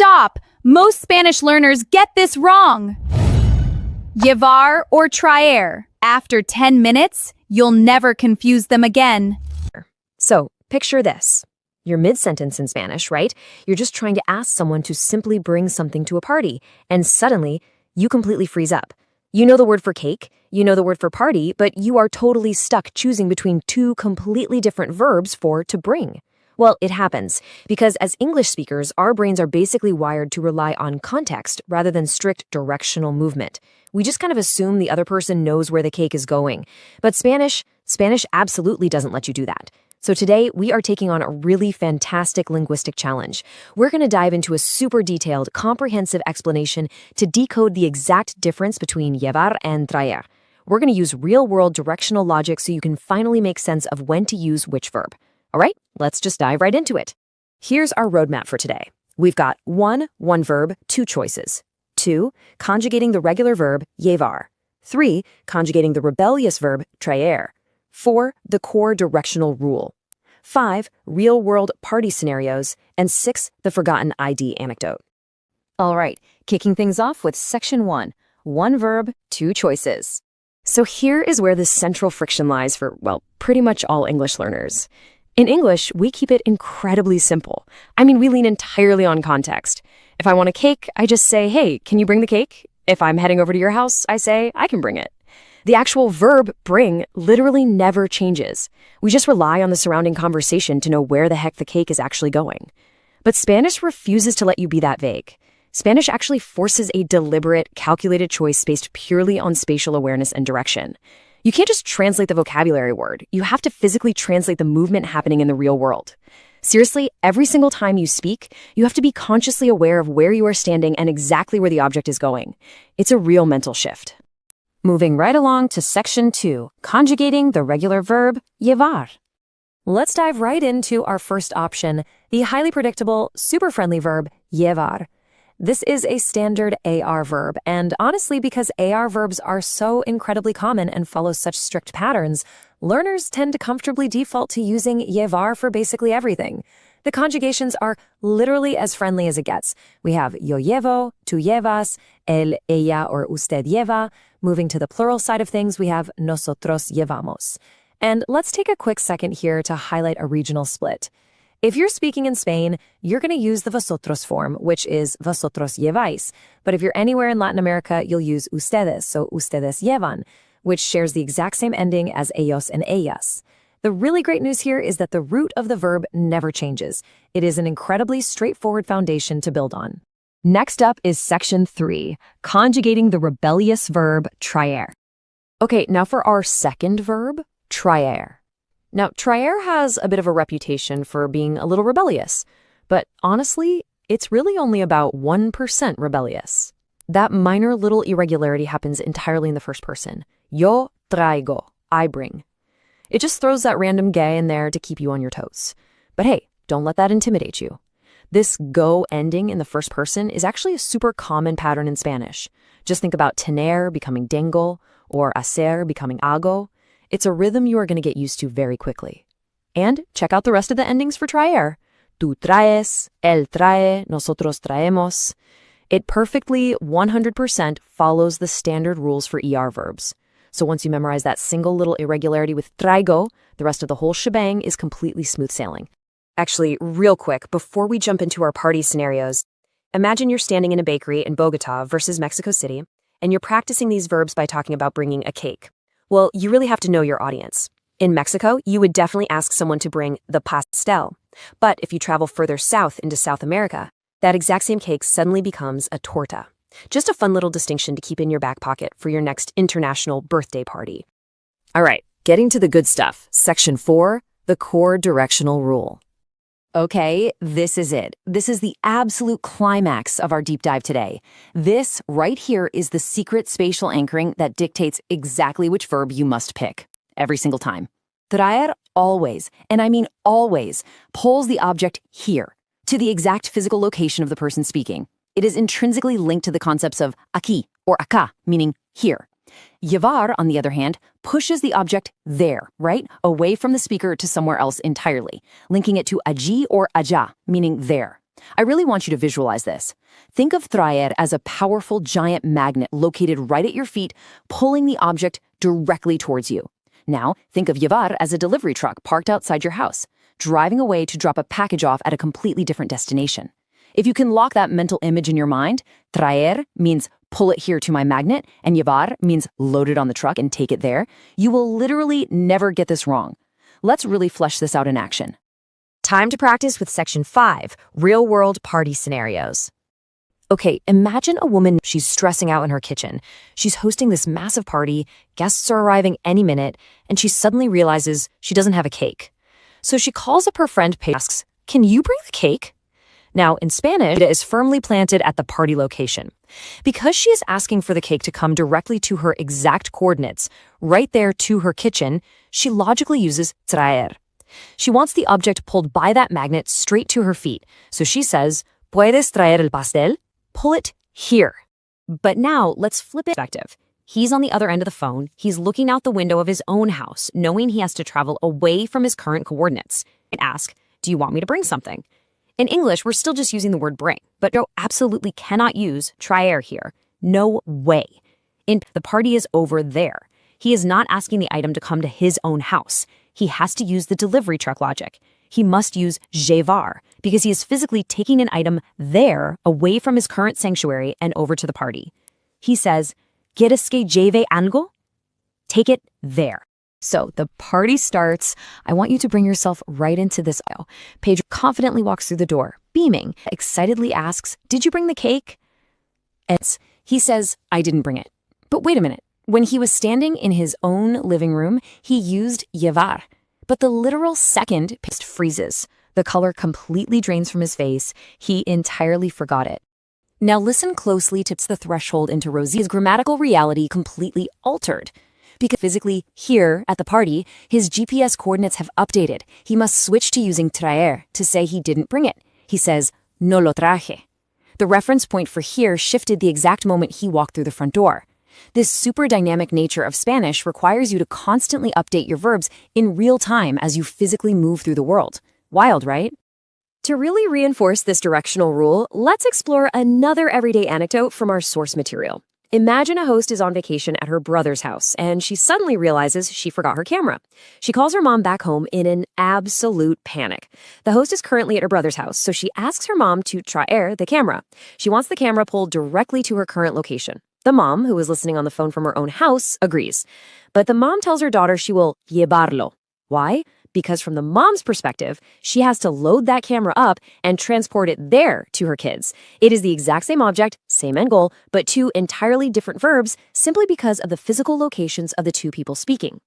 Stop! Most Spanish learners get this wrong. Llevar or traer. After 10 minutes, you'll never confuse them again. So, picture this. You're mid-sentence in Spanish, right? You're just trying to ask someone to simply bring something to a party, and suddenly, you completely freeze up. You know the word for cake, you know the word for party, but you are totally stuck choosing between two completely different verbs for to bring. Well, it happens, because as English speakers, our brains are basically wired to rely on context rather than strict directional movement. We just kind of assume the other person knows where the cake is going. But Spanish absolutely doesn't let you do that. So today, we are taking on a really fantastic linguistic challenge. We're going to dive into a super detailed, comprehensive explanation to decode the exact difference between llevar and traer. We're going to use real-world directional logic so you can finally make sense of when to use which verb. All right, let's just dive right into it. Here's our roadmap for today. We've got 1, one verb, 2 choices. 2, conjugating the regular verb llevar. 3, conjugating the rebellious verb traer. 4, the core directional rule. 5, real-world party scenarios. And 6, the forgotten ID anecdote. All right, kicking things off with section 1, one verb, 2 choices. So here is where the central friction lies for, well, pretty much all English learners. In English, we keep it incredibly simple. I mean, we lean entirely on context. If I want a cake, I just say, hey, can you bring the cake? If I'm heading over to your house, I say, I can bring it. The actual verb, bring, literally never changes. We just rely on the surrounding conversation to know where the heck the cake is actually going. But Spanish refuses to let you be that vague. Spanish actually forces a deliberate, calculated choice based purely on spatial awareness and direction. You can't just translate the vocabulary word. You have to physically translate the movement happening in the real world. Seriously, every single time you speak, you have to be consciously aware of where you are standing and exactly where the object is going. It's a real mental shift. Moving right along to section 2, conjugating the regular verb llevar. Let's dive right into our first option, the highly predictable, super friendly verb llevar. This is a standard AR verb, and honestly, because AR verbs are so incredibly common and follow such strict patterns, learners tend to comfortably default to using llevar for basically everything. The conjugations are literally as friendly as it gets. We have yo llevo, tú llevas, él, ella, or usted lleva. Moving to the plural side of things, we have nosotros llevamos. And let's take a quick second here to highlight a regional split. If you're speaking in Spain, you're going to use the vosotros form, which is vosotros lleváis. But if you're anywhere in Latin America, you'll use ustedes, so ustedes llevan, which shares the exact same ending as ellos and ellas. The really great news here is that the root of the verb never changes. It is an incredibly straightforward foundation to build on. Next up is section 3, conjugating the rebellious verb traer. Okay, now for our second verb, traer. Now, traer has a bit of a reputation for being a little rebellious, but honestly, it's really only about 1% rebellious. That minor little irregularity happens entirely in the first person. Yo traigo, I bring. It just throws that random gay in there to keep you on your toes. But hey, don't let that intimidate you. This go ending in the first person is actually a super common pattern in Spanish. Just think about tener becoming tengo or hacer becoming hago. It's a rhythm you are going to get used to very quickly. And check out the rest of the endings for traer. Tú traes, él trae, nosotros traemos. It perfectly, 100% follows the standard rules for ER verbs. So once you memorize that single little irregularity with traigo, the rest of the whole shebang is completely smooth sailing. Actually, real quick, before we jump into our party scenarios, imagine you're standing in a bakery in Bogota versus Mexico City, and you're practicing these verbs by talking about bringing a cake. Well, you really have to know your audience. In Mexico, you would definitely ask someone to bring the pastel. But if you travel further south into South America, that exact same cake suddenly becomes a torta. Just a fun little distinction to keep in your back pocket for your next international birthday party. All right, getting to the good stuff. Section 4, the core directional rule. Okay, this is it. This is the absolute climax of our deep dive today. This right here is the secret spatial anchoring that dictates exactly which verb you must pick every single time. Traer always, and I mean always, pulls the object here to the exact physical location of the person speaking. It is intrinsically linked to the concepts of aquí or acá, meaning here. Llevar, on the other hand, pushes the object there, right? Away from the speaker to somewhere else entirely, linking it to allí or allá, meaning there. I really want you to visualize this. Think of traer as a powerful giant magnet located right at your feet, pulling the object directly towards you. Now, think of llevar as a delivery truck parked outside your house, driving away to drop a package off at a completely different destination. If you can lock that mental image in your mind, traer means pull it here to my magnet, and llevar means load it on the truck and take it there, you will literally never get this wrong. Let's really flesh this out in action. Time to practice with Section 5, Real-World Party Scenarios. Okay, imagine a woman, she's stressing out in her kitchen. She's hosting this massive party, guests are arriving any minute, and she suddenly realizes she doesn't have a cake. So she calls up her friend, asks, "Can you bring the cake?" Now, in Spanish, it is firmly planted at the party location. Because she is asking for the cake to come directly to her exact coordinates, right there to her kitchen, she logically uses traer. She wants the object pulled by that magnet straight to her feet, so she says, "Puedes traer el pastel?" Pull it here. But now, let's flip it perspective. He's on the other end of the phone. He's looking out the window of his own house, knowing he has to travel away from his current coordinates, and ask, "Do you want me to bring something?" In English, we're still just using the word bring, but you absolutely cannot use traer here. No way. The party is over there. He is not asking the item to come to his own house. He has to use the delivery truck logic. He must use llevar because he is physically taking an item there away from his current sanctuary and over to the party. He says, "¿Quieres que lleve algo?" Take it there. So the party starts. I want you to bring yourself right into this aisle. Pedro confidently walks through the door, beaming, excitedly asks, "Did you bring the cake?" He says, "I didn't bring it." But wait a minute. When he was standing in his own living room, he used llevar. But the literal second just freezes. The color completely drains from his face. He entirely forgot it. Now listen closely to the threshold into Rosie's grammatical reality completely altered. Because physically, here, at the party, his GPS coordinates have updated. He must switch to using traer to say he didn't bring it. He says, "No lo traje." The reference point for here shifted the exact moment he walked through the front door. This super dynamic nature of Spanish requires you to constantly update your verbs in real time as you physically move through the world. Wild, right? To really reinforce this directional rule, let's explore another everyday anecdote from our source material. Imagine a host is on vacation at her brother's house, and she suddenly realizes she forgot her camera. She calls her mom back home in an absolute panic. The host is currently at her brother's house, so she asks her mom to traer the camera. She wants the camera pulled directly to her current location. The mom, who is listening on the phone from her own house, agrees. But the mom tells her daughter she will llevarlo. Why? Because from the mom's perspective, she has to load that camera up and transport it there to her kids. It is the exact same object, same end goal, but two entirely different verbs simply because of the physical locations of the two people speaking.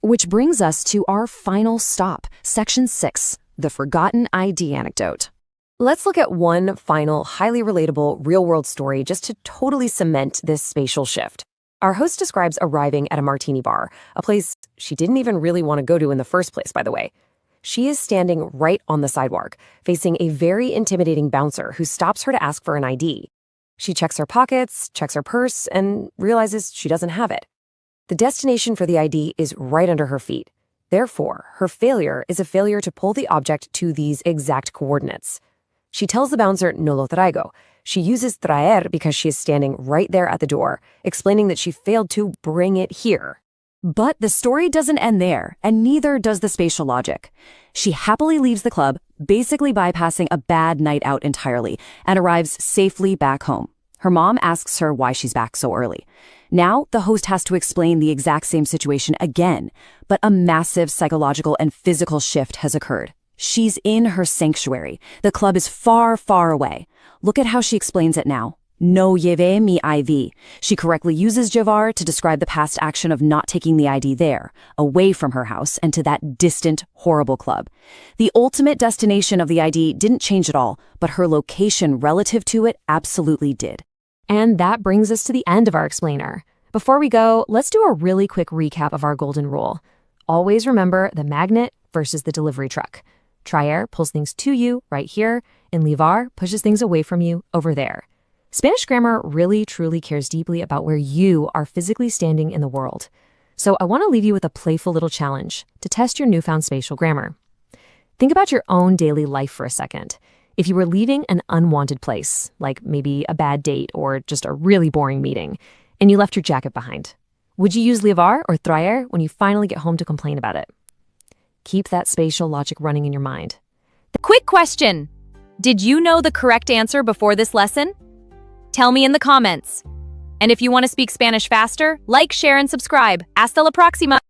Which brings us to our final stop, Section 6, the forgotten ID anecdote. Let's look at one final, highly relatable, real-world story just to totally cement this spatial shift. Our host describes arriving at a martini bar, a place she didn't even really want to go to in the first place, by the way. She is standing right on the sidewalk, facing a very intimidating bouncer who stops her to ask for an ID. She checks her pockets, checks her purse, and realizes she doesn't have it. The destination for the ID is right under her feet. Therefore, her failure is a failure to pull the object to these exact coordinates. She tells the bouncer, "No lo traigo." She uses traer because she is standing right there at the door, explaining that she failed to bring it here. But the story doesn't end there, and neither does the spatial logic. She happily leaves the club, basically bypassing a bad night out entirely, and arrives safely back home. Her mom asks her why she's back so early. Now, the host has to explain the exact same situation again, but a massive psychological and physical shift has occurred. She's in her sanctuary. The club is far, far away. Look at how she explains it now. No llevé mi ID. She correctly uses llevar to describe the past action of not taking the ID there, away from her house and to that distant, horrible club. The ultimate destination of the ID didn't change at all, but her location relative to it absolutely did. And that brings us to the end of our explainer. Before we go, let's do a really quick recap of our golden rule. Always remember the magnet versus the delivery truck. Traer pulls things to you right here, and llevar pushes things away from you over there. Spanish grammar really, truly cares deeply about where you are physically standing in the world. So I want to leave you with a playful little challenge to test your newfound spatial grammar. Think about your own daily life for a second. If you were leaving an unwanted place, like maybe a bad date or just a really boring meeting, and you left your jacket behind, would you use llevar or traer when you finally get home to complain about it? Keep that spatial logic running in your mind. Quick question. Did you know the correct answer before this lesson? Tell me in the comments. And if you want to speak Spanish faster, like, share, and subscribe. Hasta la próxima!